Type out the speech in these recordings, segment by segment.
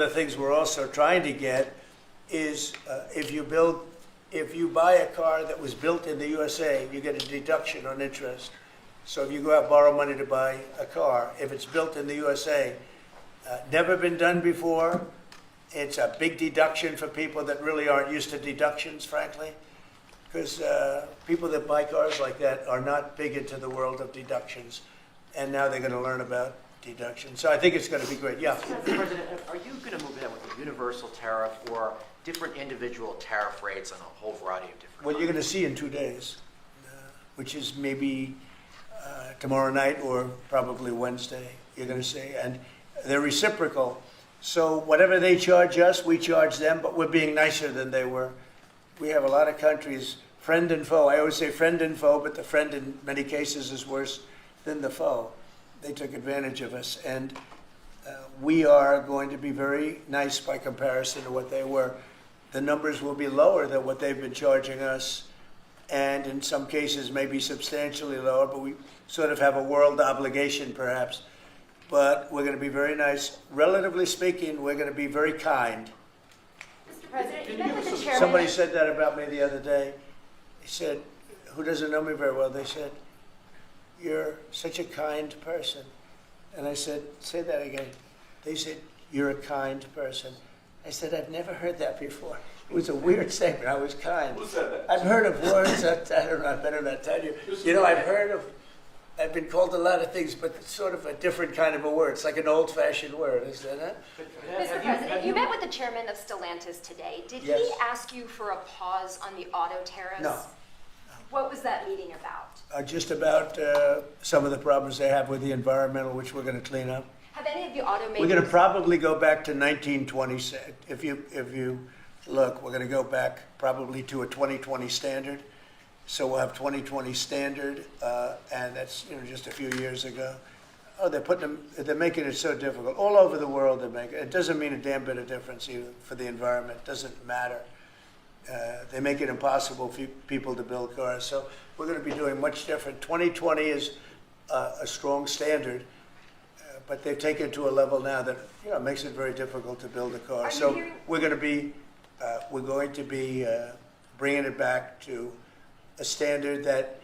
The things we're also trying to get is if you buy a car that was built in the USA, you get a deduction on interest. So if you go out and borrow money to buy a car, if it's built in the USA, never been done before, it's a big deduction for people that really aren't used to deductions, frankly, because people that buy cars like that are not big into the world of deductions, and now they're going to learn about deductions. So I think it's going to be great. Yeah. Mr. President, are you going to move ahead with a universal tariff or different individual tariff rates on a whole variety of different? Well, you're going to see in 2 days, which is maybe tomorrow night or probably Wednesday. You're going to see, and they're reciprocal. So whatever they charge us, we charge them, but we're being nicer than they were. We have a lot of countries, friend and foe. I always say friend and foe, but the friend in many cases is worse than the foe. They took advantage of us, and we are going to be very nice by comparison to what they were. The numbers will be lower than what they've been charging us, and in some cases maybe substantially lower, but we sort of have a world obligation perhaps. But we're going to be very nice. Relatively speaking, we're going to be very kind. Mr. President, you met with the chairman. Somebody said that about me the other day. He said, who doesn't know me very well, they said, "You're such a kind person." And I said, "Say that again." They said, "You're a kind person." I said, "I've never heard that before." It was a weird statement. I was kind. Who said that? I've heard of words that, I don't know, I better not tell you. You know, I've been called a lot of things, but it's sort of a different kind of a word. It's like an old-fashioned word, is that it? Mr. President, you met with the chairman of Stellantis today. Did Yes. he ask you for a pause on the auto tariffs? No. What was that meeting about? Just about some of the problems they have with the environmental, which we're going to clean up. Have any of the automakers... We're going to probably go back to 1920. If you look, we're going to go back probably to a 2020 standard. So we'll have 2020 standard, and that's just a few years ago. Oh, they're making it so difficult all over the world. They're making it. It doesn't mean a damn bit of difference even for the environment. It doesn't matter. They make it impossible for people to build cars. So we're going to be doing much different. 2020 is a strong standard, but they've taken it to a level now that makes it very difficult to build a car. So we're going to be bringing it back to a standard that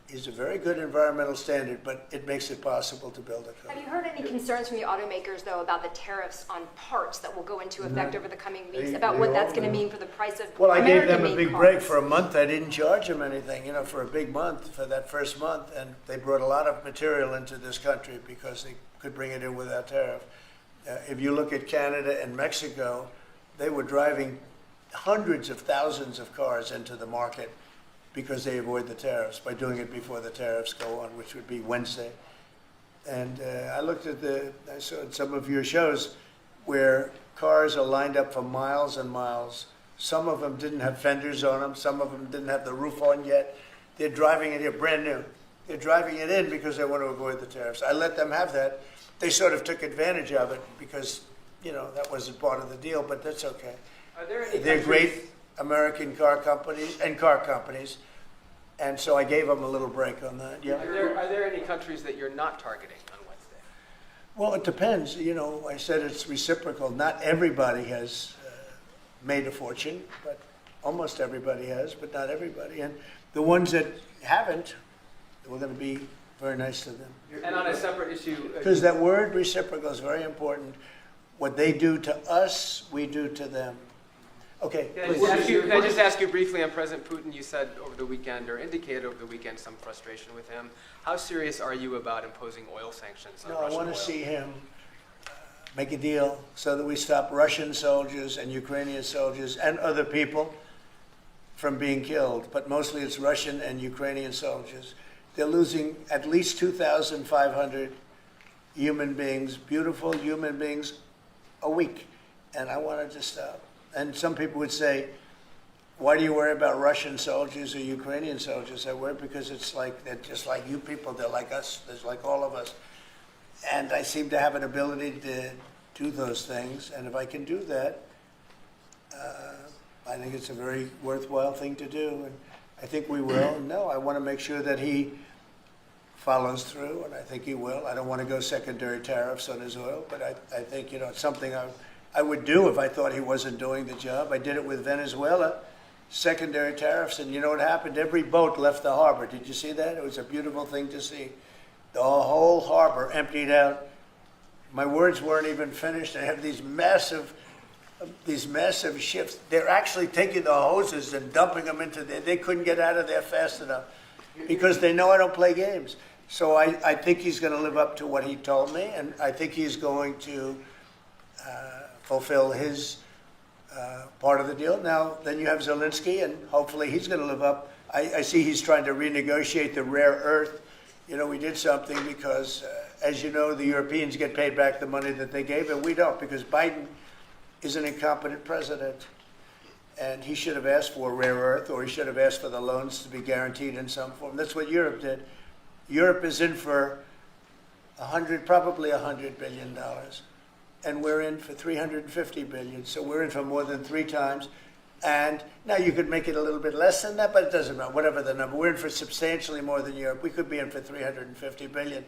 is a very good environmental standard, but it makes it possible to build a car. Have you heard any concerns from the automakers, though, about the tariffs on parts that will go into effect over the coming weeks, about what that's going to mean for the price of Well, I gave them a American-made big cars? break for a month. I didn't charge them anything, for a big month, for that first month, and they brought a lot of material into this country because they could bring it in without tariff. If you look at Canada and Mexico, they were driving hundreds of thousands of cars into the market because they avoid the tariffs by doing it before the tariffs go on, which would be Wednesday. And I saw some of your shows where cars are lined up for miles and miles. Some of them didn't have fenders on them. Some of them didn't have the roof on yet. They're driving it here brand new. They're driving it in because they want to avoid the tariffs. I let them have that. They sort of took advantage of it because, that wasn't part of the deal, but that's okay. Are there any They're countries- great American car companies, and so I gave them a little break on that. Yeah. Are there any countries that you're not targeting on Wednesday? Well, it depends. I said it's reciprocal. Not everybody has made a fortune, but almost everybody has, but not everybody. And the ones that haven't, we're going to be very nice to them. And on a separate issue, Because that word reciprocal is very important. What they do to us, we do to them. Okay, please. Can I just ask you briefly on President Putin? You said over the weekend, or indicated over the weekend, some frustration with him. How serious are you about imposing oil sanctions on No, Russian I want oil? to see him make a deal so that we stop Russian soldiers and Ukrainian soldiers and other people from being killed. But mostly it's Russian and Ukrainian soldiers. They're losing at least 2,500 human beings, beautiful human beings, a week. And I want it to stop. And some people would say, why do you worry about Russian soldiers or Ukrainian soldiers? I worry because they're just like you people. They're like us. They're like all of us. And I seem to have an ability to do those things. And if I can do that, I think it's a very worthwhile thing to do. And I think we will. No, I want to make sure that he follows through, and I think he will. I don't want to go secondary tariffs on his oil, but I think, it's something I would do if I thought he wasn't doing the job. I did it with Venezuela, secondary tariffs, and you know what happened? Every boat left the harbor. Did you see that? It was a beautiful thing to see. The whole harbor emptied out. My words weren't even finished. I have these massive ships. They're actually taking the hoses and dumping them into there. They couldn't get out of there fast enough because they know I don't play games. So I think he's going to live up to what he told me, and I think he's going to fulfill his part of the deal. Now, then you have Zelensky, and hopefully he's going to live up. I see he's trying to renegotiate the rare earth. You know, we did something because, as you know, the Europeans get paid back the money that they gave, and we don't, because Biden is an incompetent president. And he should have asked for rare earth, or he should have asked for the loans to be guaranteed in some form. That's what Europe did. Europe is in for probably $100 billion. And we're in for $350 billion. So we're in for more than 3 times. And now you could make it a little bit less than that, but it doesn't matter, whatever the number. We're in for substantially more than Europe. We could be in for $350 billion.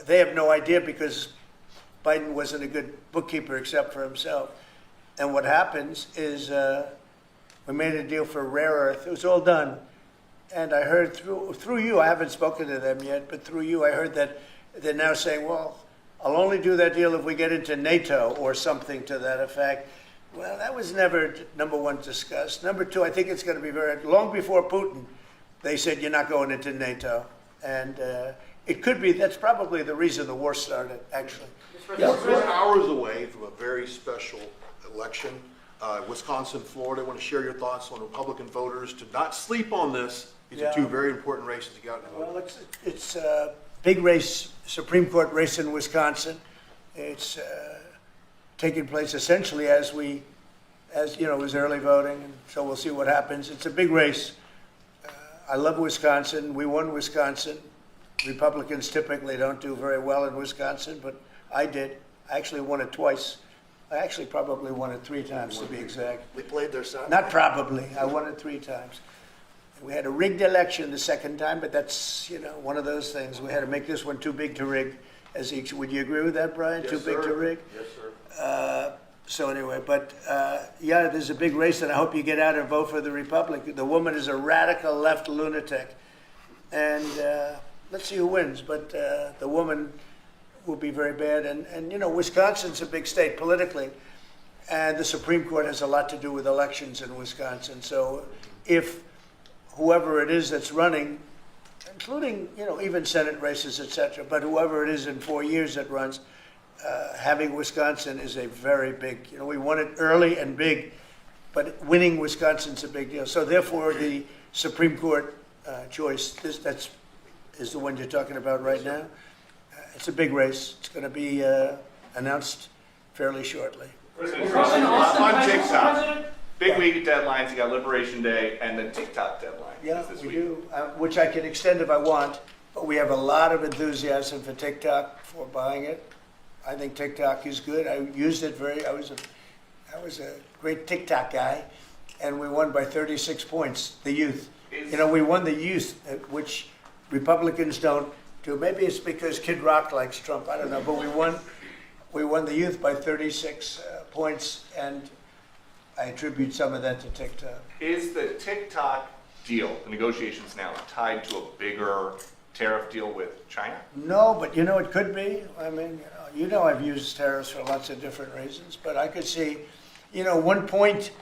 They have no idea because Biden wasn't a good bookkeeper except for himself. And what happens is we made a deal for rare earth. It was all done. And I heard through you, I haven't spoken to them yet, but through you I heard that they're now saying, well, I'll only do that deal if we get into NATO or something to that effect. Well, that was never, number one, discussed. Number two, I think it's going to be long before Putin, they said you're not going into NATO. And it could be, that's probably the reason the war started, actually. We're hours away from a very special election. Wisconsin, Florida. I want to share your thoughts on Republican voters to not sleep on this. These are 2 very important races to get out and vote. Well, it's a big race, Supreme Court race in Wisconsin. It's taking place essentially as you know, it was early voting, and so we'll see what happens. It's a big race. I love Wisconsin. We won Wisconsin. Republicans typically don't do very well in Wisconsin, but I did. I actually won it twice. I actually probably won it 3 times to be exact. We played their side. Not probably. I won it 3 times. We had a rigged election the second time, but that's, you know, one of those things. We had to make this one too big to rig. Would you agree with that, Brian? Yes, Too big sir. to rig? Yes, sir. So anyway, but yeah, there's a big race, and I hope you get out and vote for the Republic. The woman is a radical left lunatic, and let's see who wins. But the woman will be very bad, and you know, Wisconsin's a big state politically, and the Supreme Court has a lot to do with elections in Wisconsin. So if whoever it is that's running, including, you know, even Senate races, etc., but whoever it is in 4 years that runs, having Wisconsin is a very big, you know, we won it early and big, but winning Wisconsin's a big deal. So therefore, the Supreme Court choice, that is the one you're talking about right now. It's a big race. It's going to be announced fairly shortly. President Trump, on TikTok, big week deadlines, you got Liberation Day and then TikTok deadline. Yeah, is this we week. do, which I can extend if I want, but we have a lot of enthusiasm for TikTok, for buying it. I think TikTok is good. I used it I was a great TikTok guy, and we won by 36 points, the youth. You know, we won the youth, which Republicans don't do. Maybe it's because Kid Rock likes Trump, I don't know, but we won the youth by 36 points, and I attribute some of that to TikTok. Is the TikTok deal, the negotiations now, tied to a bigger tariff deal with China? No, but you know, it could be. I mean, you know I've used tariffs for lots of different reasons, but I could see, you know, 1 point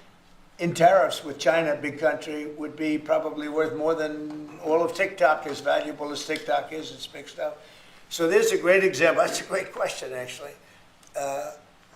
in tariffs with China, a big country, would be probably worth more than all of TikTok, as valuable as TikTok is. It's big stuff. So there's a great example. That's a great question, actually.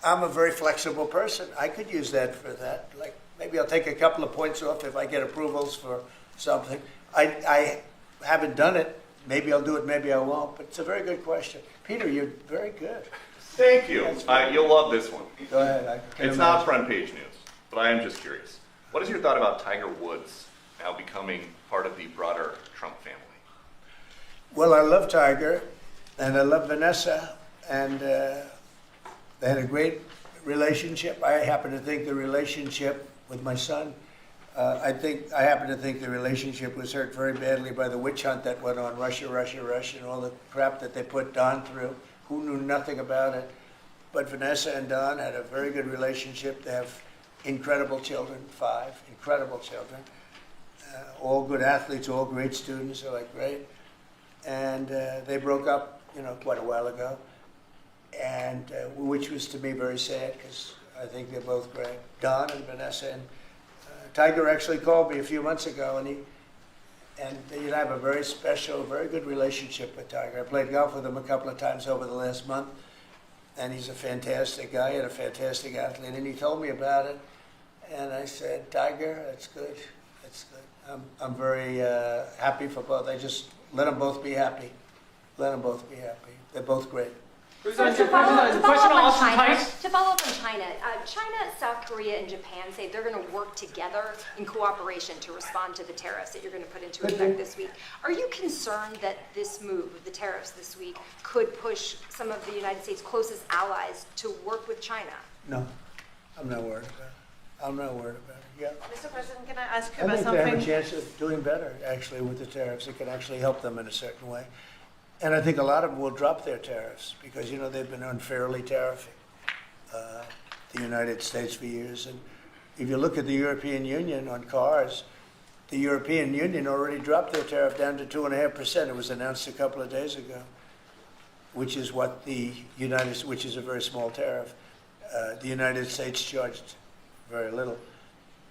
I'm a very flexible person. I could use that for that. Like, maybe I'll take a couple of points off if I get approvals for something. I haven't done it. Maybe I'll do it, maybe I won't. But it's a very good question. Peter, you're very good. Thank you. You'll love this one. Go ahead. It's not front page news, but I am just curious. What is your thought about Tiger Woods now becoming part of the broader Trump family? Well, I love Tiger, and I love Vanessa, and they had a great relationship. I happen to think the relationship with my son, I happen to think the relationship was hurt very badly by the witch hunt that went on, Russia, and all the crap that they put Don through, who knew nothing about it. But Vanessa and Don had a very good relationship. They have incredible children, 5 incredible children. All good athletes, all great students, they're like great. And they broke up, quite a while ago. And which was to me very sad because I think they're both great. Don and Vanessa. And Tiger actually called me a few months ago, and I have a very special, very good relationship with Tiger. I played golf with him a couple of times over the last month, and he's a fantastic guy and a fantastic athlete. And he told me about it, and I said, Tiger, that's good, that's good. I'm very happy for both. I just let them both be happy. Let them both be happy. They're both great. To follow up on China, China, South Korea, and Japan say they're going to work together in cooperation to respond to the tariffs that you're going to put into effect this week. Are you concerned that this move of the tariffs this week could push some of the United States' closest allies to work with China? No, I'm not worried about it. I'm not worried about it, yeah. Mr. President, can I ask you I about think they have a something? chance of doing better, actually, with the tariffs. It can actually help them in a certain way. And I think a lot of them will drop their tariffs because, they've been unfairly tariffing the United States for years. And if you look at the European Union on cars, the European Union already dropped their tariff down to 2.5%. It was announced a couple of days ago, which is what which is a very small tariff. The United States charged very little.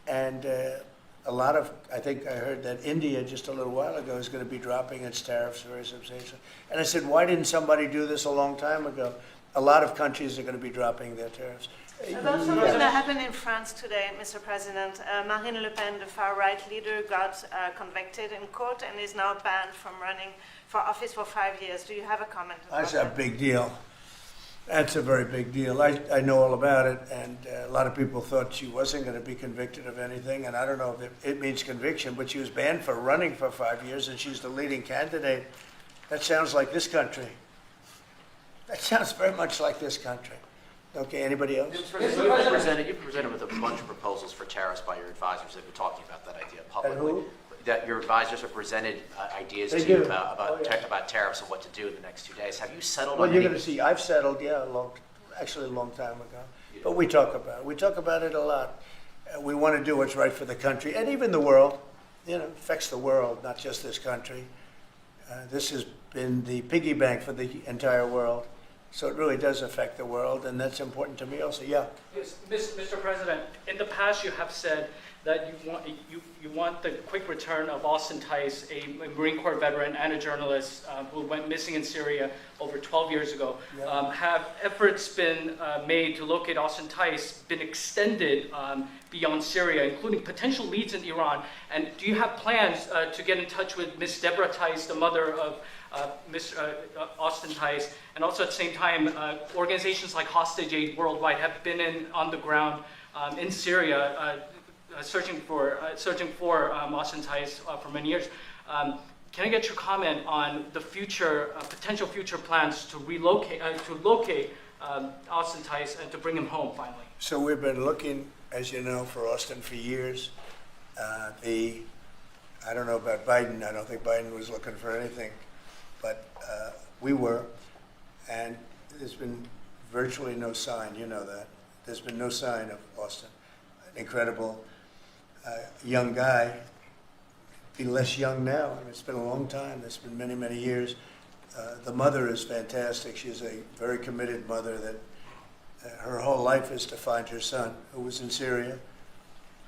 And I think I heard that India just a little while ago is going to be dropping its tariffs very substantially. And I said, why didn't somebody do this a long time ago? A lot of countries are going to be dropping their tariffs. About something that happened in France today, Mr. President. Marine Le Pen, the far-right leader, got convicted in court and is now banned from running for office for 5 years. Do you have a comment about That's that? a big deal. That's a very big deal. I know all about it, and a lot of people thought she wasn't going to be convicted of anything, and I don't know if it means conviction, but she was banned for running for 5 years, and she's the leading candidate. That sounds like this country. That sounds very much like this country. Okay, anybody else? You've presented with a bunch of proposals for tariffs by your advisors. They've been talking about that idea publicly. who? That your advisors have presented ideas They to do. you about Oh, yeah. about tariffs and what to do in the next 2 days. Have you settled Well, on you're any? going to see, I've settled, a long time ago. But we talk about it. We talk about it a lot. We want to do what's right for the country and even the world. It affects the world, not just this country. This has been the piggy bank for the entire world. So it really does affect the world, and that's important to me also. Yeah. Yes, Mr. President, in the past you have said that you want the quick return of Austin Tice, a Marine Corps veteran and a journalist who went missing in Syria over 12 years ago. Yeah. Have efforts been made to locate Austin Tice been extended beyond Syria, including potential leads in Iran? And do you have plans to get in touch with Ms. Deborah Tice, the mother of Austin Tice? And also at the same time, organizations like Hostage Aid Worldwide have been on the ground in Syria searching for Austin Tice for many years. Can I get your comment on the potential future plans to locate Austin Tice and to bring him home finally? So we've been looking, as you know, for Austin for years. I don't know about Biden. I don't think Biden was looking for anything, but we were, and there's been virtually no sign. You know that. There's been no sign of Austin. An incredible young guy. Be less young now. I mean, it's been a long time. It's been many, many years. The mother is fantastic. She's a very committed mother that her whole life is to find her son, who was in Syria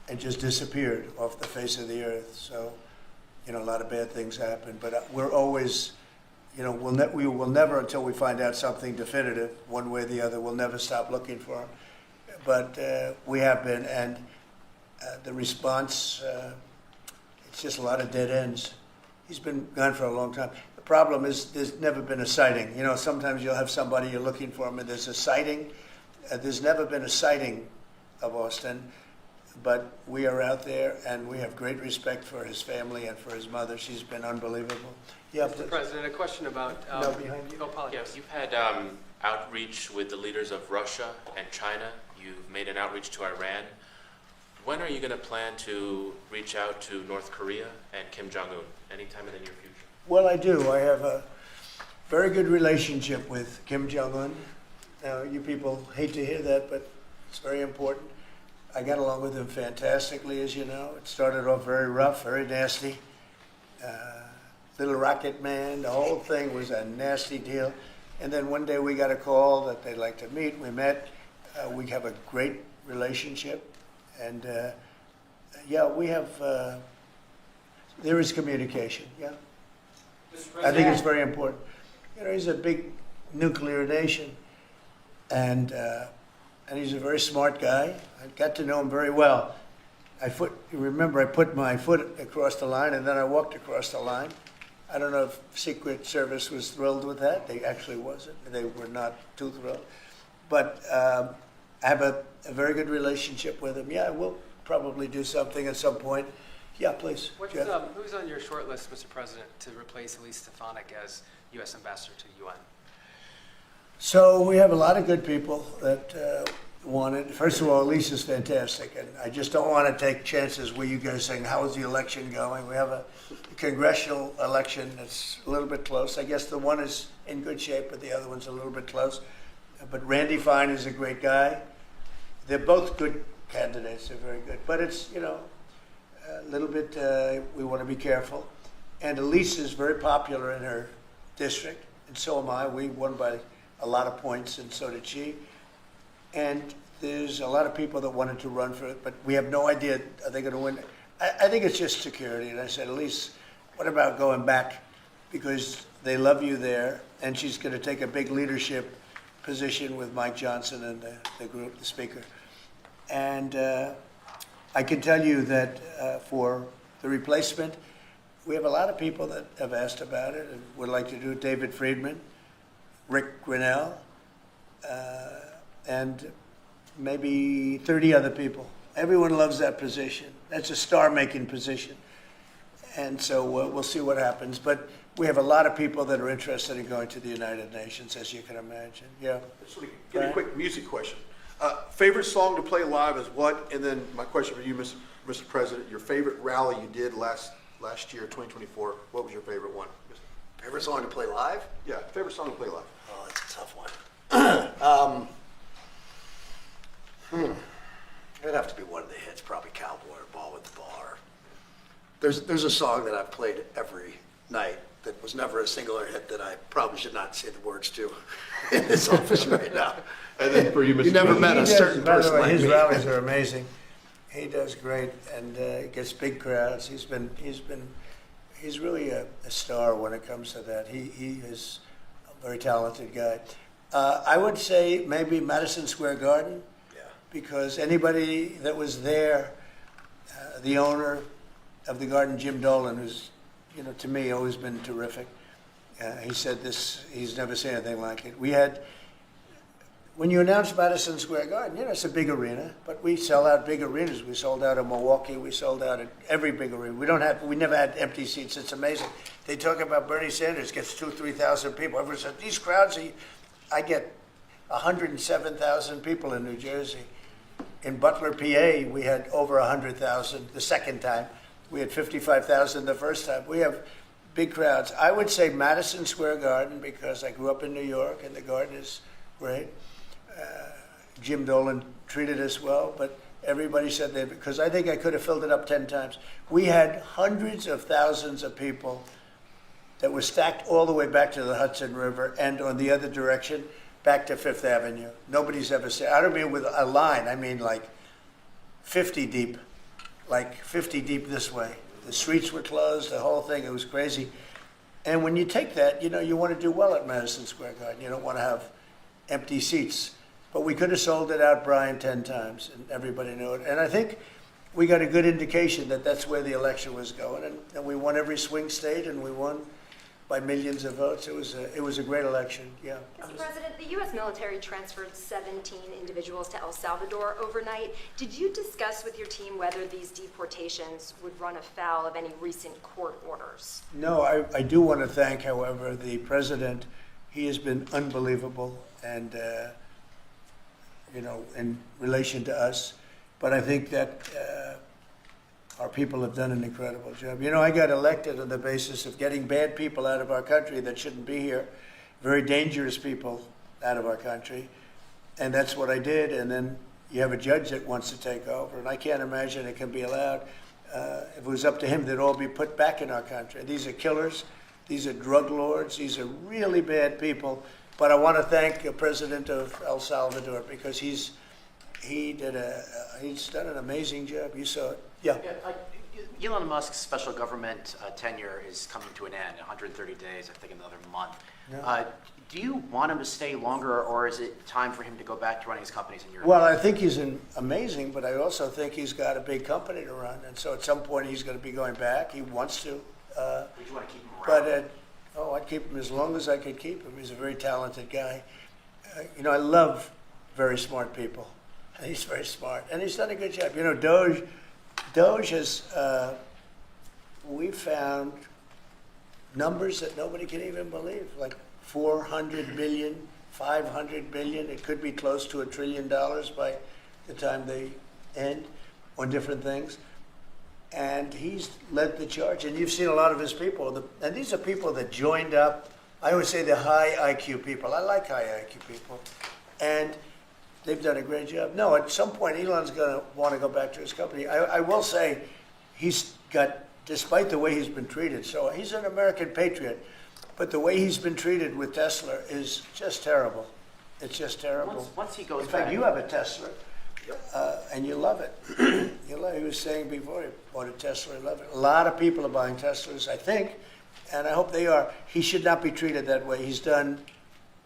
and just disappeared off the face of the earth. So, a lot of bad things happen. But we're always, we will never, until we find out something definitive, one way or the other, we'll never stop looking for him. But we have been, and the response, it's just a lot of dead ends. He's been gone for a long time. The problem is there's never been a sighting. Sometimes you'll have somebody you're looking for him and there's a sighting. There's never been a sighting of Austin, but we are out there and we have great respect for his family and for his mother. She's been unbelievable. Yeah, Mr. President, a question about... No, behind you. Oh, apologies. Yes, you've had outreach with the leaders of Russia and China. You've made an outreach to Iran. When are you going to plan to reach out to North Korea and Kim Jong-un? Anytime in the near future? Well, I do. I have a very good relationship with Kim Jong-un You people hate to hear that, but it's very important. I got along with him fantastically, as you know. It started off very rough, very nasty. Little Rocket Man, the whole thing was a nasty deal. And then one day we got a call that they'd like to meet. We met. We have a great relationship. And yeah, we have, there is communication, yeah. I think it's very important. You know, he's a big nuclear nation. And he's a very smart guy. I got to know him very well. Remember, I put my foot across the line and then I walked across the line. I don't know if Secret Service was thrilled with that. They actually wasn't. They were not too thrilled. But I have a very good relationship with him. Yeah, we'll probably do something at some point. Yeah, please. Jeff? Who's on your short list, Mr. President, to replace Elise Stefanik as U.S. Ambassador to UN? So we have a lot of good people that want it. First of all, Elise is fantastic, and I just don't want to take chances with you guys saying, how is the election going? We have a congressional election that's a little bit close. I guess the one is in good shape, but the other one's a little bit close. But Randy Fine is a great guy. They're both good candidates. They're very good. But it's, you know, a little bit, we want to be careful. And Elise is very popular in her district, and so am I. We won by a lot of points, and so did she. And there's a lot of people that wanted to run for it, but we have no idea, are they going to win? I think it's just security. And I said, Elise, what about going back? Because they love you there, and she's going to take a big leadership position with Mike Johnson and the group, the speaker. And I can tell you that for the replacement, we have a lot of people that have asked about it and would like to do it. David Friedman, Rick Grinnell, and maybe 30 other people. Everyone loves that position. That's a star-making position. And so we'll see what happens. But we have a lot of people that are interested in going to the United Nations, as you can imagine. Yeah. Just want to get a quick music question. Favorite song to play live is what? And then my question for you, Mr. President, your favorite rally you did last year, 2024, what was your favorite one? Favorite song to play live? Yeah, favorite song to play live. Oh, that's a tough one. It'd have to be one of the hits, probably Cowboy or Ball with the Bar. There's a song that I've played every night that was never a singular hit that I probably should not say the words to in this office right now. And then for you, Mr. You never President. met a certain person like me. His rallies are amazing. He does great and gets big crowds. He's really a star when it comes to that. He is a very talented guy. I would say maybe Madison Square Garden, because anybody that was there, the owner of the garden, Jim Dolan, who's, you know, to me always been terrific. He said this, he's never seen anything like it. We had, when you announce Madison Square Garden, you know, it's a big arena, but we sell out big arenas. We sold out in Milwaukee. We sold out at every big arena. We never had empty seats. It's amazing. They talk about Bernie Sanders gets 2,000 to 3,000 people. Everyone said, these crowds, I get 107,000 people in New Jersey. In Butler, PA, we had over 100,000 the second time. We had 55,000 the first time. We have big crowds. I would say Madison Square Garden, because I grew up in New York and the garden is great. Jim Dolan treated us well, but everybody said that, because I think I could have filled it up 10 times. We had hundreds of thousands of people that were stacked all the way back to the Hudson River and on the other direction, back to Fifth Avenue. Nobody's ever said, I don't mean with a line, I mean like 50 deep, this way. The streets were closed, the whole thing, it was crazy. And when you take that, you know, you want to do well at Madison Square Garden. You don't want to have empty seats. But we could have sold it out, Brian, 10 times, and everybody knew it. And I think we got a good indication that that's where the election was going. And we won every swing state, and we won by millions of votes. It was a great election, yeah. Mr. President, the U.S. military transferred 17 individuals to El Salvador overnight. Did you discuss with your team whether these deportations would run afoul of any recent court orders? No, I do want to thank, however, the president. He has been unbelievable, and you know, in relation to us. But I think that our people have done an incredible job. You know, I got elected on the basis of getting bad people out of our country that shouldn't be here, very dangerous people out of our country. And that's what I did, and then you have a judge that wants to take over, and I can't imagine it can be allowed. If it was up to him, they'd all be put back in our country. These are killers, these are drug lords, these are really bad people. But I want to thank the president of El Salvador, because he's done an amazing job. You saw it. Yeah. Elon Musk's special government tenure is coming to an end, 130 days, I think another month. Yeah. Do you want him to stay longer, or is it time for him to go back to running his companies in Europe? Well, I think he's amazing, but I also think he's got a big company to run, and so at some point he's going to be going back. He wants to. Would you want to keep him around? But I'd keep him as long as I could keep him. He's a very talented guy. I love very smart people. He's very smart, and he's done a good job. DOGE has. We found numbers that nobody can even believe, like 400 billion, 500 billion. It could be close to $1 trillion by the time they end on different things. And he's led the charge. And you've seen a lot of his people. And these are people that joined up. I always say they're high IQ people. I like high IQ people. And they've done a great job. No, at some point, Elon's going to want to go back to his company. I will say he's got, despite the way he's been treated, so he's an American patriot. But the way he's been treated with Tesla is just terrible. It's just terrible. Once he goes In fact, back, you have a Tesla, and you love it. You love it. He was saying before he bought a Tesla, he loved it. A lot of people are buying Teslas, I think, and I hope they are. He should not be treated that way. He's done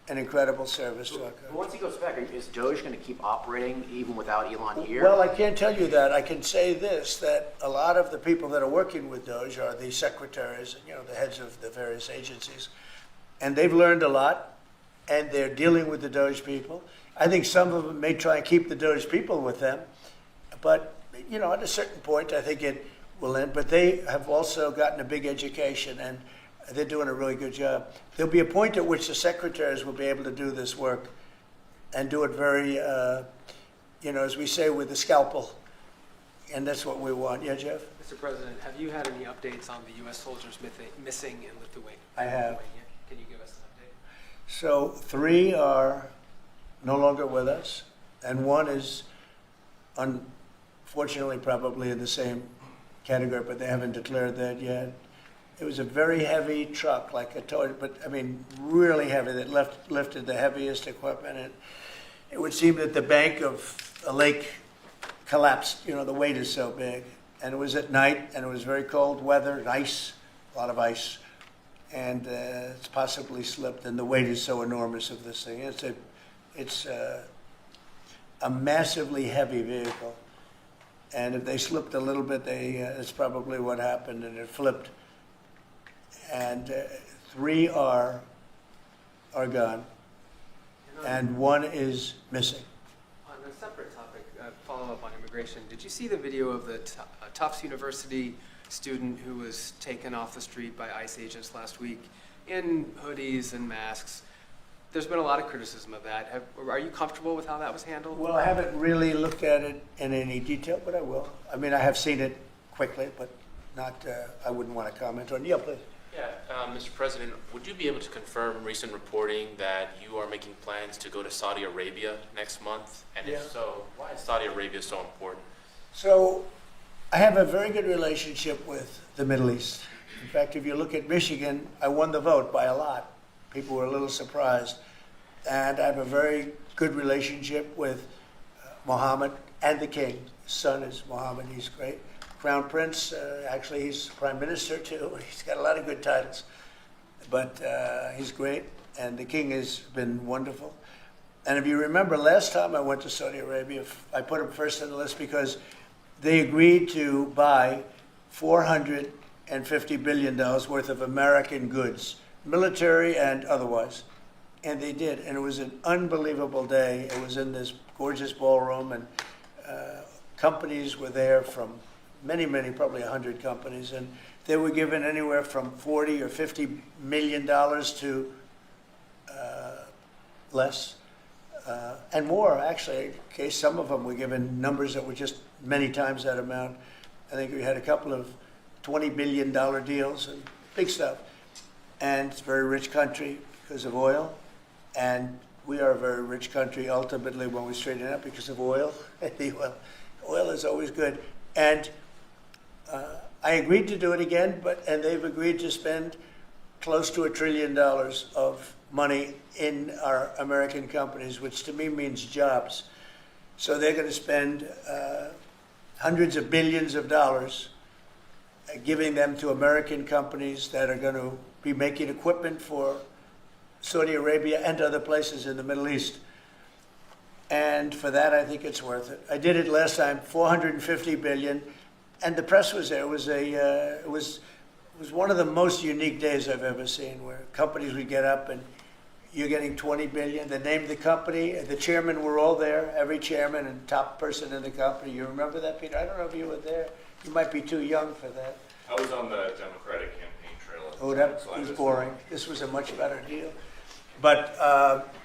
an incredible service to our country. but once he goes back, is Doge going to keep operating even without Elon here? Well, I can't tell you that. I can say this, that a lot of the people that are working with DOGE are the secretaries, the heads of the various agencies. And they've learned a lot, and they're dealing with the DOGE people. I think some of them may try and keep the DOGE people with them. But, at a certain point, I think it will end. But they have also gotten a big education, and they're doing a really good job. There'll be a point at which the secretaries will be able to do this work and do it very, as we say, with the scalpel. And that's what we want. Yeah, Jeff? Mr. President, have you had any updates on the U.S. soldiers missing in Lithuania? I have. Can you give us an update? So 3 are no longer with us, and 1 is unfortunately probably in the same category, but they haven't declared that yet. It was a very heavy truck, like a toy, but really heavy, that lifted the heaviest equipment. And it would seem that the bank of a lake collapsed. The weight is so big. And it was at night, and it was very cold weather, and ice, a lot of ice. And it's possibly slipped, and the weight is so enormous of this thing. It's a massively heavy vehicle. And if they slipped a little bit, it's probably what happened, and it flipped. And 3 are gone, and 1 is missing. On a separate topic, follow-up on immigration, did you see the video of the Tufts University student who was taken off the street by ICE agents last week in hoodies and masks? There's been a lot of criticism of that. Are you comfortable with how that was handled? Well, I haven't really looked at it in any detail, but I will. I have seen it quickly, but not. I wouldn't want to comment on it. Yeah, please. Yeah, Mr. President, would you be able to confirm recent reporting that you are making plans to go to Saudi Arabia next month? And Yeah. if so, why is Saudi Arabia so important? So I have a very good relationship with the Middle East. In fact, if you look at Michigan, I won the vote by a lot. People were a little surprised. And I have a very good relationship with Mohammed and the king. His son is Mohammed. He's great. Crown Prince, actually he's Prime Minister too. He's got a lot of good titles. But he's great. And the king has been wonderful. And if you remember, last time I went to Saudi Arabia, I put him first on the list because they agreed to buy $450 billion worth of American goods, military and otherwise. And they did. And it was an unbelievable day. It was in this gorgeous ballroom, and companies were there from many, probably 100 companies. And they were given anywhere from $40 or $50 million to less. And more, actually. In case some of them were given numbers that were just many times that amount. I think we had a couple of $20 billion deals and big stuff. And it's a very rich country because of oil. And we are a very rich country ultimately when we straighten it out because of oil. Oil is always good. And I agreed to do it again, and they've agreed to spend close to $1 trillion of money in our American companies, which to me means jobs. So they're going to spend hundreds of billions of dollars giving them to American companies that are going to be making equipment for Saudi Arabia and other places in the Middle East. And for that, I think it's worth it. I did it last time, $450 billion, and the press was there. It was one of the most unique days I've ever seen, where companies would get up and you're getting $20 billion. They named the company, the chairmen were all there, every chairman and top person in the company. You remember that, Peter? I don't know if you were there. You might be too young for that. I was on the Democratic campaign trail. At the Oh, time, that so I was just- boring. This was a much better deal. But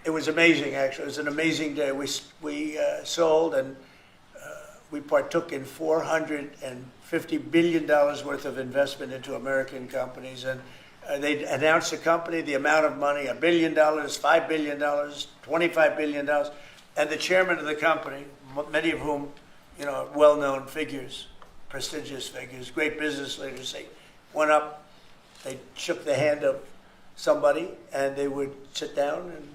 it was amazing, actually. It was an amazing day. We sold and we partook in $450 billion worth of investment into American companies. And they announced the company, the amount of money, $1 billion, $5 billion, $25 billion. And the chairman of the company, many of whom, are well-known figures, prestigious figures, great business leaders, they went up, they shook the hand of somebody, and they would sit down, and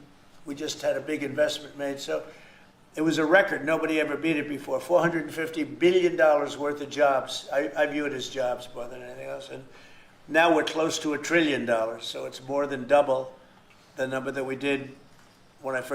we just had a big investment made. So it was a record. Nobody ever beat it before. $450 billion worth of jobs. I view it as jobs more than anything else. And now we're close to $1 trillion, so it's more than double the number that we did when I first